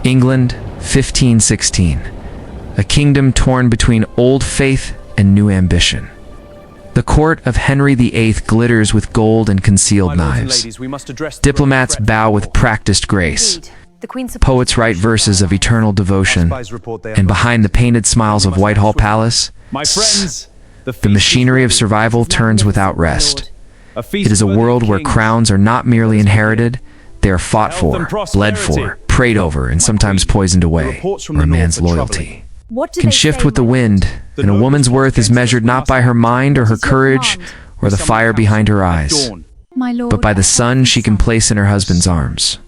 England, 1516. A kingdom torn between old faith and new ambition. The court of Henry VIII glitters with gold and concealed knives. Diplomats bow with practiced grace. Poets write verses of eternal devotion. And behind the painted smiles of Whitehall Palace, the machinery of survival turns without rest. It is a world where crowns are not merely inherited, they are fought for, bled for, prayed over, and sometimes poisoned away, where a man's loyalty can shift with the wind, and a woman's worth is measured not by her mind or her courage or the fire behind her eyes, but by the son she can place in her husband's arms.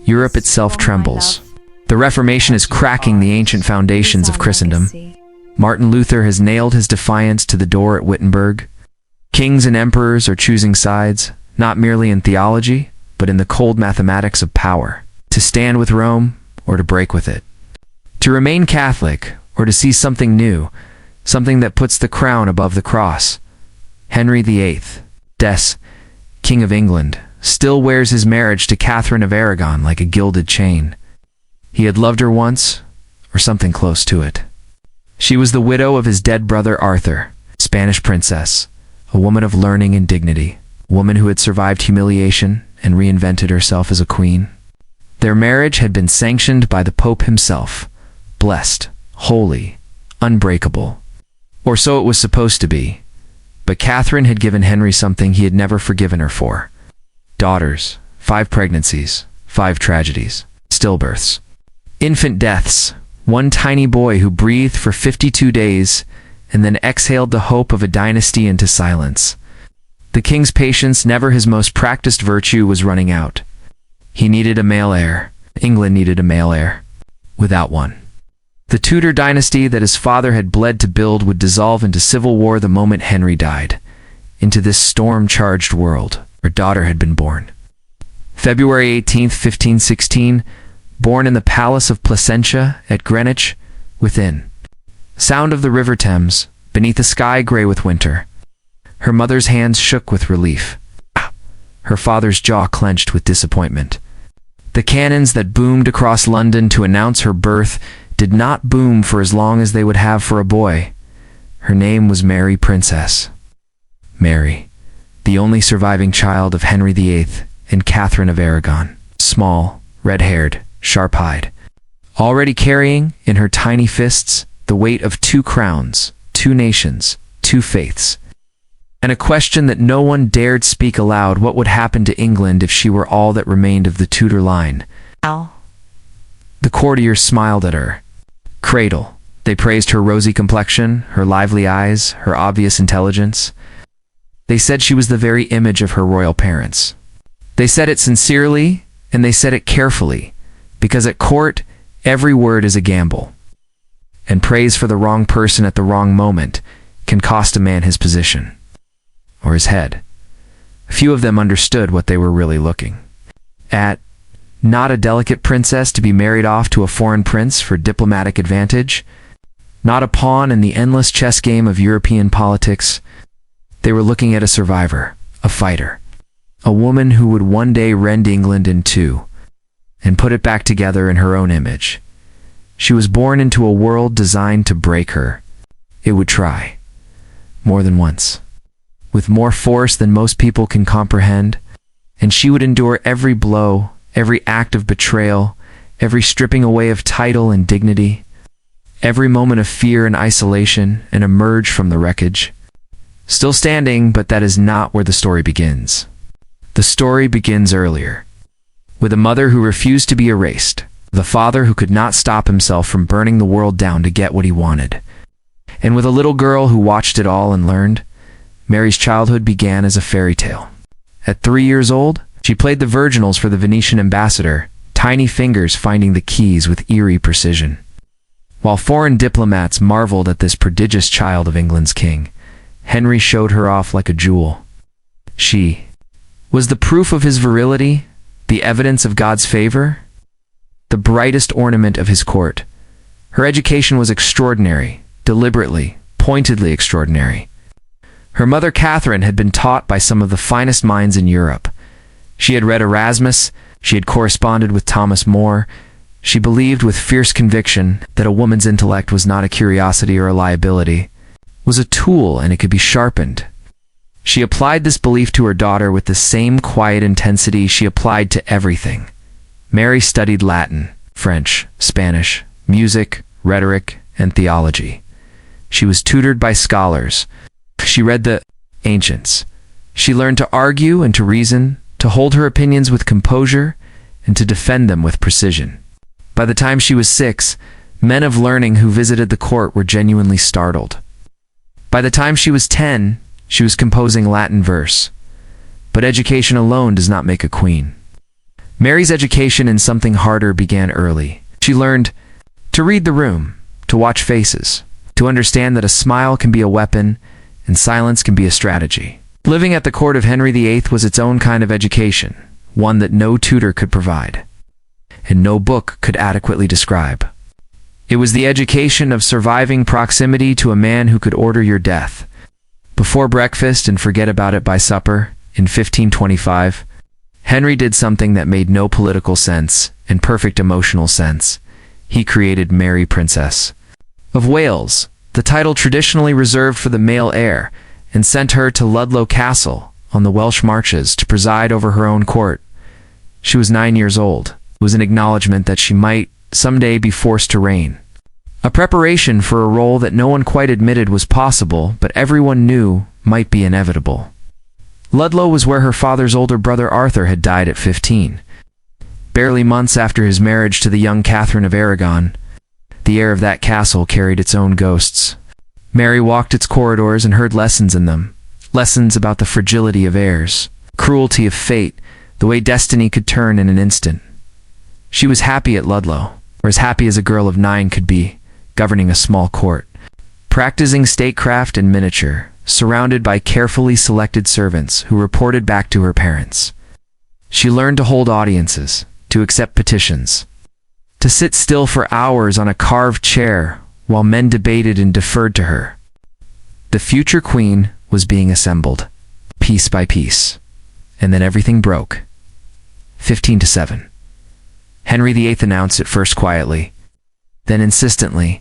Europe itself trembles. The Reformation is cracking the ancient foundations of Christendom. Martin Luther has nailed his defiance to the door at Wittenberg. Kings and emperors are choosing sides, not merely in theology, but in the cold mathematics of power, to stand with Rome or to break with it, to remain Catholic or to see something new, something that puts the crown above the cross. Henry VIII, King of England, still wears his marriage to Catherine of Aragon like a gilded chain. He had loved her once, or something close to it. She was the widow of his dead brother Arthur, Spanish princess, a woman of learning and dignity, a woman who had survived humiliation and reinvented herself as a queen. Their marriage had been sanctioned by the Pope himself, blessed, holy, unbreakable. Or so it was supposed to be. But Catherine had given Henry something he had never forgiven her for. Daughters, 5 pregnancies, 5 tragedies, stillbirths, infant deaths, one tiny boy who breathed for 52 days and then exhaled the hope of a dynasty into silence. The king's patience, never his most practiced virtue, was running out. He needed a male heir. England needed a male heir. Without one, the Tudor dynasty that his father had bled to build would dissolve into civil war the moment Henry died. Into this storm-charged world, her daughter had been born. February 18, 1516, born in the Palace of Placentia at Greenwich, within sound of the River Thames, beneath a sky gray with winter. Her mother's hands shook with relief. Her father's jaw clenched with disappointment. The cannons that boomed across London to announce her birth did not boom for as long as they would have for a boy. Her name was Mary Princess. Mary, the only surviving child of Henry VIII and Catherine of Aragon, small, red-haired, sharp-eyed, already carrying, in her tiny fists, the weight of 2 crowns, 2 nations, 2 faiths, and a question that no one dared speak aloud: what would happen to England if she were all that remained of the Tudor line? The courtiers smiled at her. Cradle. They praised her rosy complexion, her lively eyes, her obvious intelligence. They said she was the very image of her royal parents. They said it sincerely, and they said it carefully, because at court, every word is a gamble. And praise for the wrong person at the wrong moment can cost a man his position, or his head. Few of them understood what they were really looking at. Not a delicate princess to be married off to a foreign prince for diplomatic advantage. Not a pawn in the endless chess game of European politics. They were looking at a survivor, a fighter, a woman who would one day rend England in 2 and put it back together in her own image. She was born into a world designed to break her. It would try, more than once, with more force than most people can comprehend, and she would endure every blow, every act of betrayal, every stripping away of title and dignity, every moment of fear and isolation, and emerge from the wreckage. Still standing, but that is not where the story begins. The story begins earlier, with a mother who refused to be erased, with a father who could not stop himself from burning the world down to get what he wanted, and with a little girl who watched it all and learned. Mary's childhood began as a fairy tale. At 3 years old, she played the virginals for the Venetian ambassador, tiny fingers finding the keys with eerie precision. While foreign diplomats marveled at this prodigious child of England's king, Henry showed her off like a jewel. She was the proof of his virility, the evidence of God's favor, the brightest ornament of his court. Her education was extraordinary, deliberately, pointedly extraordinary. Her mother Catherine had been taught by some of the finest minds in Europe. She had read Erasmus, she had corresponded with Thomas More, She believed with fierce conviction that a woman's intellect was not a curiosity or a liability, was a tool and it could be sharpened. She applied this belief to her daughter with the same quiet intensity she applied to everything. Mary studied Latin, French, Spanish, music, rhetoric, and theology. She was tutored by scholars. She read the ancients. She learned to argue and to reason, to hold her opinions with composure, and to defend them with precision. By the time she was 6, men of learning who visited the court were genuinely startled. By the time she was 10, she was composing Latin verse. But education alone does not make a queen. Mary's education in something harder began early. She learned to read the room, to watch faces, to understand that a smile can be a weapon and silence can be a strategy. Living at the court of Henry VIII was its own kind of education, one that no tutor could provide, and no book could adequately describe. It was the education of surviving proximity to a man who could order your death before breakfast and forget about it by supper. In 1525, Henry did something that made no political sense and perfect emotional sense. He created Mary, Princess of Wales, the title traditionally reserved for the male heir, and sent her to Ludlow Castle on the Welsh marches to preside over her own court. She was 9 years old. It was an acknowledgement that she might someday be forced to reign. A preparation for a role that no one quite admitted was possible, but everyone knew might be inevitable. Ludlow was where her father's older brother Arthur had died at 15. Barely months after his marriage to the young Catherine of Aragon, the air of that castle carried its own ghosts. Mary walked its corridors and heard lessons in them, lessons about the fragility of heirs, cruelty of fate, the way destiny could turn in an instant. She was happy at Ludlow, or as happy as a girl of 9 could be, governing a small court, practicing statecraft and miniature, surrounded by carefully selected servants who reported back to her parents. She learned to hold audiences, to accept petitions, to sit still for hours on a carved chair while men debated and deferred to her. The future queen was being assembled, piece by piece, and then everything broke. 15-7. Henry VIII announced it first quietly, then insistently,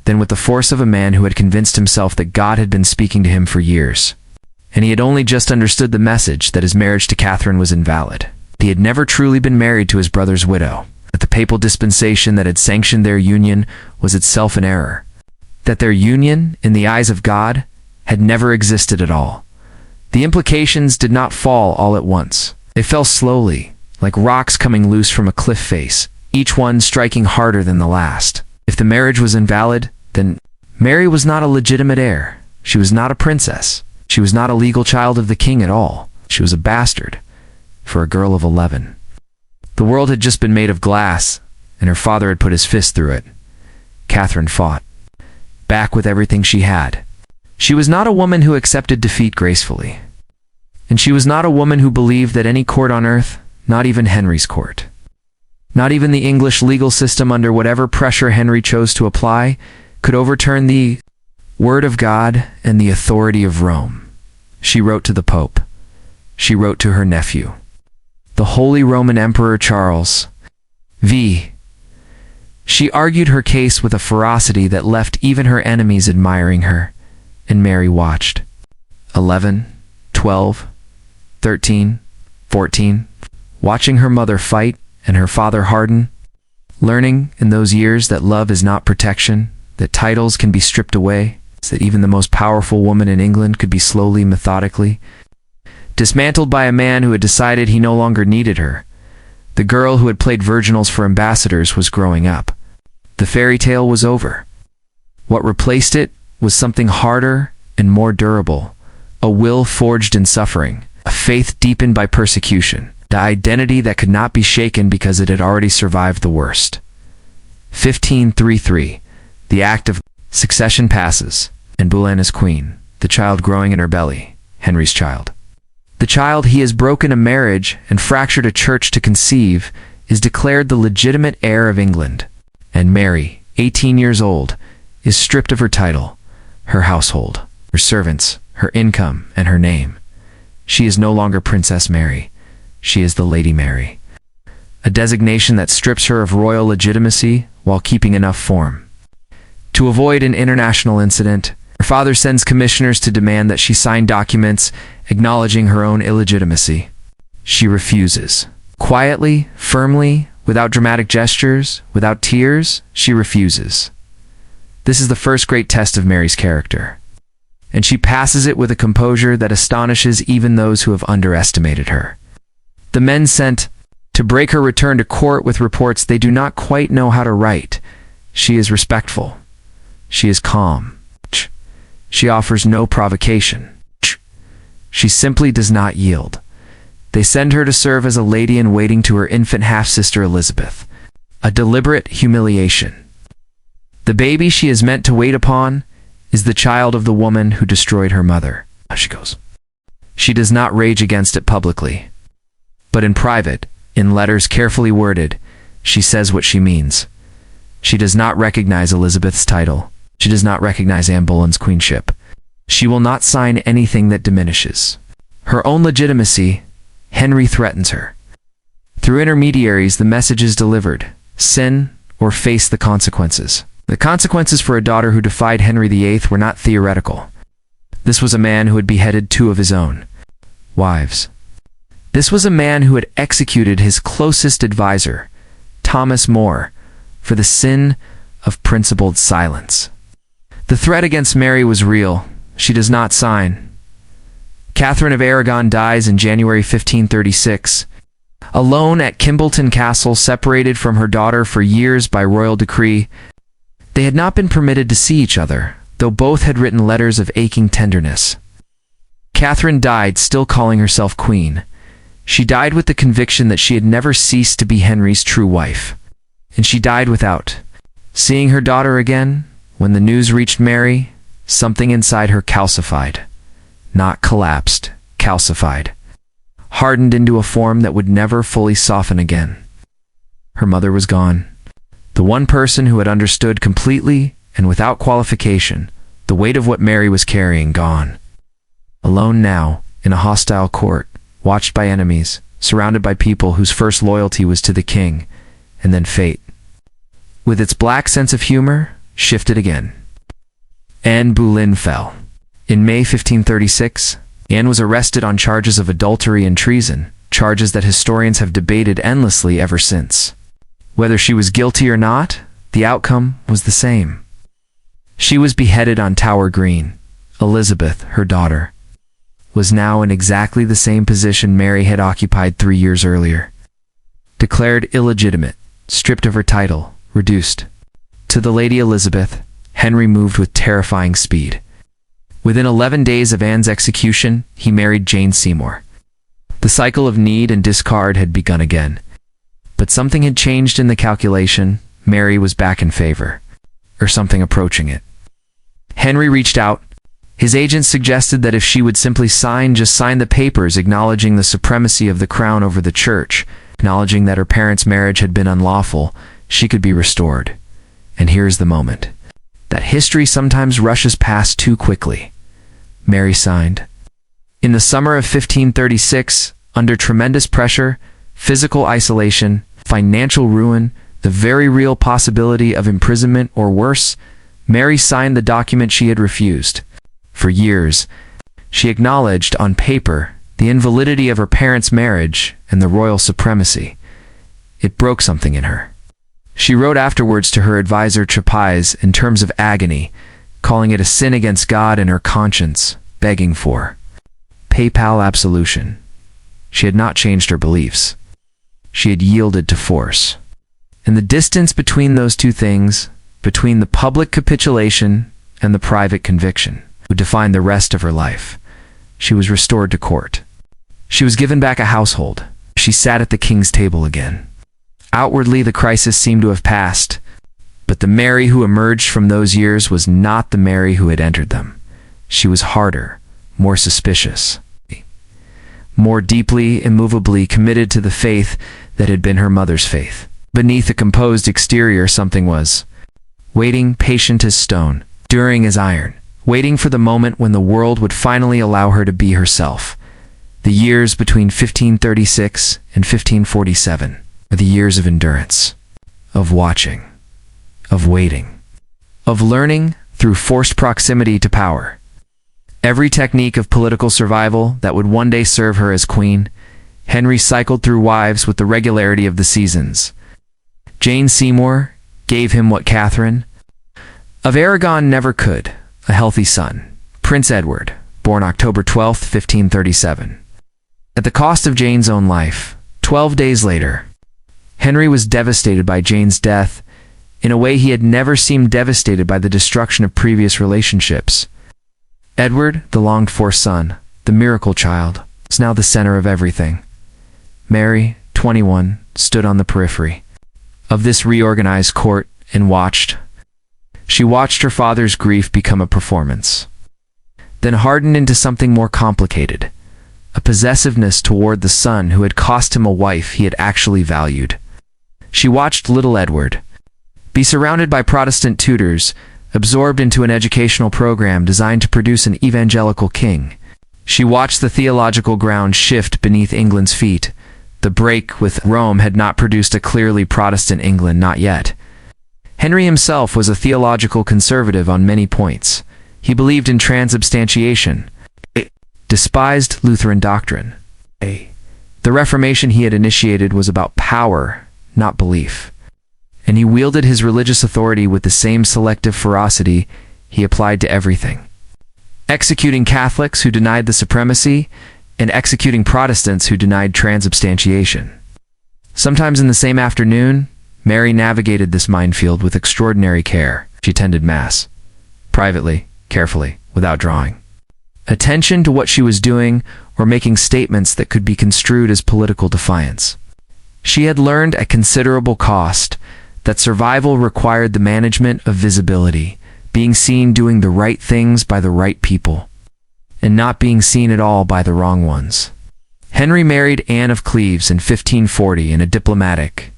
then with the force of a man who had convinced himself that God had been speaking to him for years. And he had only just understood the message that his marriage to Catherine was invalid. He had never truly been married to his brother's widow, that the papal dispensation that had sanctioned their union was itself an error, that their union, in the eyes of God, had never existed at all. The implications did not fall all at once. They fell slowly, like rocks coming loose from a cliff face, each one striking harder than the last. If the marriage was invalid, then Mary was not a legitimate heir. She was not a princess. She was not a legal child of the king at all. She was a bastard for a girl of 11. The world had just been made of glass, and her father had put his fist through it. Catherine fought back with everything she had. She was not a woman who accepted defeat gracefully. And she was not a woman who believed that any court on earth, not even Henry's court, not even the English legal system under whatever pressure Henry chose to apply, could overturn the word of God and the authority of Rome. She wrote to the Pope. She wrote to her nephew, the Holy Roman Emperor Charles V. She argued her case with a ferocity that left even her enemies admiring her, and Mary watched. 11, 12, 13, 14, watching her mother fight and her father harden, learning in those years that love is not protection, that titles can be stripped away, that even the most powerful woman in England could be slowly, methodically dismantled by a man who had decided he no longer needed her. The girl who had played virginals for ambassadors was growing up. The fairy tale was over. What replaced it was something harder and more durable, a will forged in suffering, a faith deepened by persecution, the identity that could not be shaken because it had already survived the worst. 1533. The act of succession passes, and Boleyn is queen, the child growing in her belly, Henry's child. The child he has broken a marriage and fractured a church to conceive is declared the legitimate heir of England. And Mary, 18 years old, is stripped of her title, her household, her servants, her income, and her name. She is no longer Princess Mary. She is the Lady Mary. a designation that strips her of royal legitimacy while keeping enough form. To avoid an international incident, her father sends commissioners to demand that she sign documents acknowledging her own illegitimacy. She refuses. Quietly, firmly, without dramatic gestures, without tears, she refuses. This is the first great test of Mary's character, and she passes it with a composure that astonishes even those who have underestimated her. The men sent to break her return to court with reports they do not quite know how to write. She is respectful. She is calm. She offers no provocation. She simply does not yield. They send her to serve as a lady-in-waiting to her infant half-sister Elizabeth. A deliberate humiliation. The baby she is meant to wait upon is the child of the woman who destroyed her mother. She goes. She does not rage against it publicly, but in private, in letters carefully worded, she says what she means. She does not recognize Elizabeth's title. She does not recognize Anne Boleyn's queenship. She will not sign anything that diminishes her own legitimacy. Henry threatens her. Through intermediaries, the message is delivered: sin or face the consequences. The consequences for a daughter who defied Henry VIII were not theoretical. This was a man who had beheaded 2 of his own wives. This was a man who had executed his closest advisor, Thomas More, for the sin of principled silence. The threat against Mary was real. She does not sign. Catherine of Aragon dies in January 1536. Alone at Kimbolton Castle, separated from her daughter for years by royal decree, they had not been permitted to see each other, though both had written letters of aching tenderness. Catherine died still calling herself queen. She died with the conviction that she had never ceased to be Henry's true wife. And she died without seeing her daughter again. When the news reached Mary, something inside her calcified. Not collapsed, calcified. Hardened into a form that would never fully soften again. Her mother was gone. The one person who had understood completely and without qualification the weight of what Mary was carrying, gone. Alone now, in a hostile court, watched by enemies, surrounded by people whose first loyalty was to the king, and then fate, with its black sense of humor, shifted again. Anne Boleyn fell. In May 1536, Anne was arrested on charges of adultery and treason, charges that historians have debated endlessly ever since. Whether she was guilty or not, the outcome was the same. She was beheaded on Tower Green. Elizabeth, her daughter, was now in exactly the same position Mary had occupied 3 years earlier. Declared illegitimate, stripped of her title, reduced to the Lady Elizabeth, Henry moved with terrifying speed. Within 11 days of Anne's execution, he married Jane Seymour. The cycle of need and discard had begun again. But something had changed in the calculation. Mary was back in favor, or something approaching it. Henry reached out. His agents suggested that if she would simply just sign the papers acknowledging the supremacy of the crown over the church, acknowledging that her parents' marriage had been unlawful, she could be restored. And here's the moment that history sometimes rushes past too quickly. Mary signed. In the summer of 1536, under tremendous pressure, physical isolation, financial ruin, the very real possibility of imprisonment or worse, Mary signed the document she had refused. For years, she acknowledged on paper the invalidity of her parents' marriage and the royal supremacy. It broke something in her. She wrote afterwards to her advisor Chapais in terms of agony, calling it a sin against God and her conscience, begging for papal absolution. She had not changed her beliefs. She had yielded to force. And the distance between those two things, between the public capitulation and the private conviction, would define the rest of her life. She was restored to court. She was given back a household. She sat at the king's table again. Outwardly, the crisis seemed to have passed, but the Mary who emerged from those years was not the Mary who had entered them. She was harder, more suspicious, more deeply, immovably committed to the faith that had been her mother's faith. Beneath a composed exterior, something was waiting, patient as stone, enduring as iron, waiting for the moment when the world would finally allow her to be herself. The years between 1536 and 1547. are the years of endurance, of watching, of waiting, of learning through forced proximity to power. Every technique of political survival that would one day serve her as queen, Henry cycled through wives with the regularity of the seasons. Jane Seymour gave him what Catherine of Aragon never could, a healthy son, Prince Edward, born October 12, 1537. At the cost of Jane's own life, 12 days later, Henry was devastated by Jane's death in a way he had never seemed devastated by the destruction of previous relationships. Edward, the longed-for son, the miracle child, was now the center of everything. Mary, 21, stood on the periphery of this reorganized court and watched. She watched her father's grief become a performance, then hardened into something more complicated, a possessiveness toward the son who had cost him a wife he had actually valued. She watched little Edward be surrounded by Protestant tutors, absorbed into an educational program designed to produce an evangelical king. She watched the theological ground shift beneath England's feet. The break with Rome had not produced a clearly Protestant England, not yet. Henry himself was a theological conservative on many points. He believed in transubstantiation, despised Lutheran doctrine. The Reformation he had initiated was about power, not belief. And he wielded his religious authority with the same selective ferocity he applied to everything, executing Catholics who denied the supremacy and executing Protestants who denied transubstantiation. Sometimes in the same afternoon, Mary navigated this minefield with extraordinary care. She attended Mass, privately, carefully, without drawing attention to what she was doing or making statements that could be construed as political defiance. She had learned at considerable cost that survival required the management of visibility, being seen doing the right things by the right people, and not being seen at all by the wrong ones. Henry married Anne of Cleves in 1540 in a diplomatic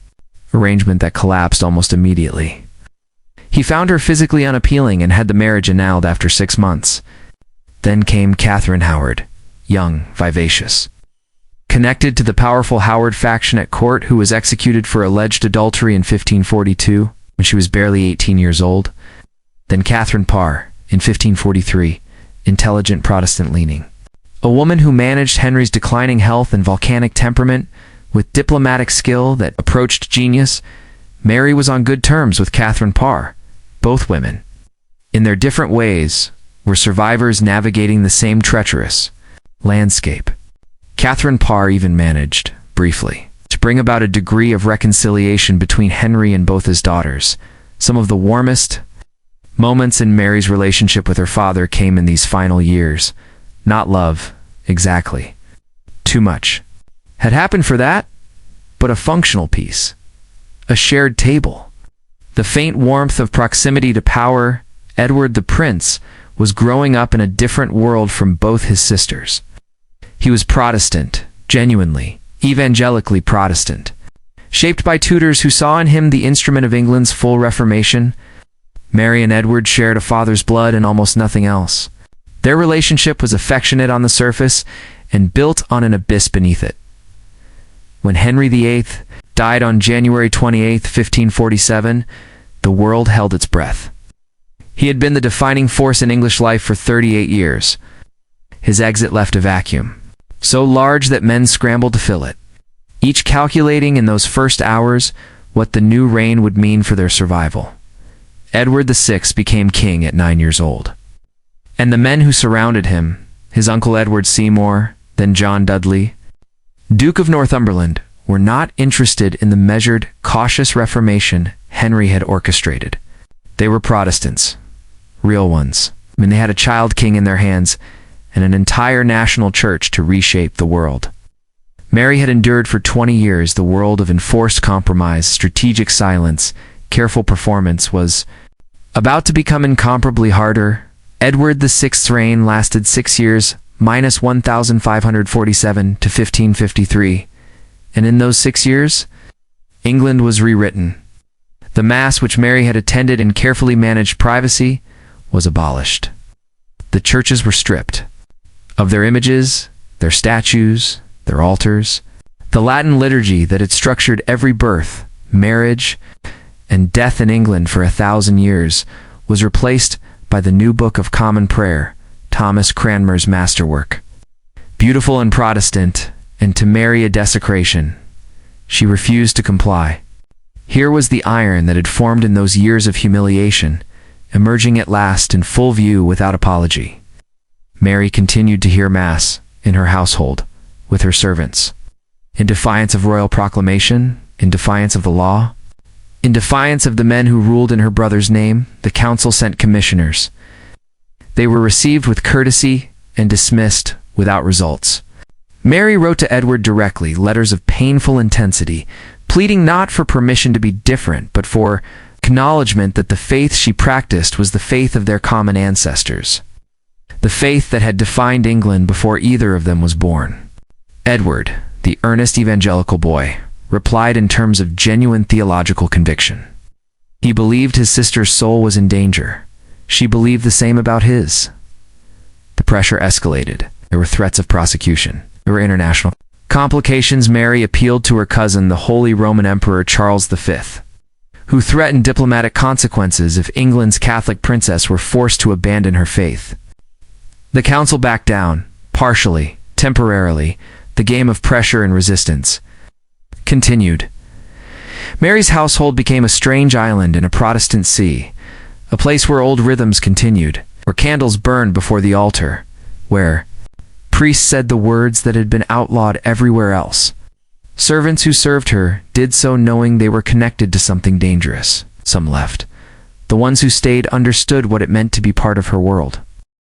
arrangement that collapsed almost immediately. He found her physically unappealing and had the marriage annulled after 6 months. Then came Catherine Howard, young, vivacious, connected to the powerful Howard faction at court, who was executed for alleged adultery in 1542 when she was barely 18 years old. Then Catherine Parr in 1543, intelligent Protestant-leaning, a woman who managed Henry's declining health and volcanic temperament with diplomatic skill that approached genius. Mary was on good terms with Catherine Parr. Both women, in their different ways, were survivors navigating the same treacherous landscape. Catherine Parr even managed, briefly, to bring about a degree of reconciliation between Henry and both his daughters. Some of the warmest moments in Mary's relationship with her father came in these final years. Not love, exactly. Too much had happened for that, but a functional peace, a shared table. The faint warmth of proximity to power. Edward the Prince was growing up in a different world from both his sisters. He was Protestant, genuinely, evangelically Protestant, shaped by tutors who saw in him the instrument of England's full Reformation. Mary and Edward shared a father's blood and almost nothing else. Their relationship was affectionate on the surface and built on an abyss beneath it. When Henry VIII died on January 28, 1547, the world held its breath. He had been the defining force in English life for 38 years. His exit left a vacuum, so large that men scrambled to fill it, each calculating in those first hours what the new reign would mean for their survival. Edward VI became king at 9 years old. And the men who surrounded him, his uncle Edward Seymour, then John Dudley, Duke of Northumberland, were not interested in the measured, cautious reformation Henry had orchestrated. They were Protestants, real ones. They had a child king in their hands and an entire national church to reshape the world. Mary had endured for 20 years the world of enforced compromise, strategic silence, careful performance was about to become incomparably harder. Edward VI's reign lasted 6 years, minus 1547 to 1553, and in those 6 years, England was rewritten. The Mass, which Mary had attended in carefully managed privacy, was abolished. The churches were stripped of their images, their statues, their altars. The Latin liturgy that had structured every birth, marriage, and death in England for 1,000 years was replaced by the New Book of Common Prayer, Thomas Cranmer's masterwork. Beautiful and Protestant, and to Mary a desecration, she refused to comply. Here was the iron that had formed in those years of humiliation, emerging at last in full view without apology. Mary continued to hear Mass in her household, with her servants. In defiance of royal proclamation, in defiance of the law, in defiance of the men who ruled in her brother's name, the council sent commissioners. They were received with courtesy and dismissed without results. Mary wrote to Edward directly letters of painful intensity, pleading not for permission to be different, but for acknowledgement that the faith she practiced was the faith of their common ancestors, the faith that had defined England before either of them was born. Edward, the earnest evangelical boy, replied in terms of genuine theological conviction. He believed his sister's soul was in danger. She believed the same about his. The pressure escalated. There were threats of prosecution. There were international complications. Mary appealed to her cousin, the Holy Roman Emperor Charles V, who threatened diplomatic consequences if England's Catholic princess were forced to abandon her faith. The council backed down, partially, temporarily. The game of pressure and resistance continued. Mary's household became a strange island in a Protestant sea, a place where old rhythms continued, where candles burned before the altar, where priests said the words that had been outlawed everywhere else. Servants who served her did so knowing they were connected to something dangerous. Some left. The ones who stayed understood what it meant to be part of her world.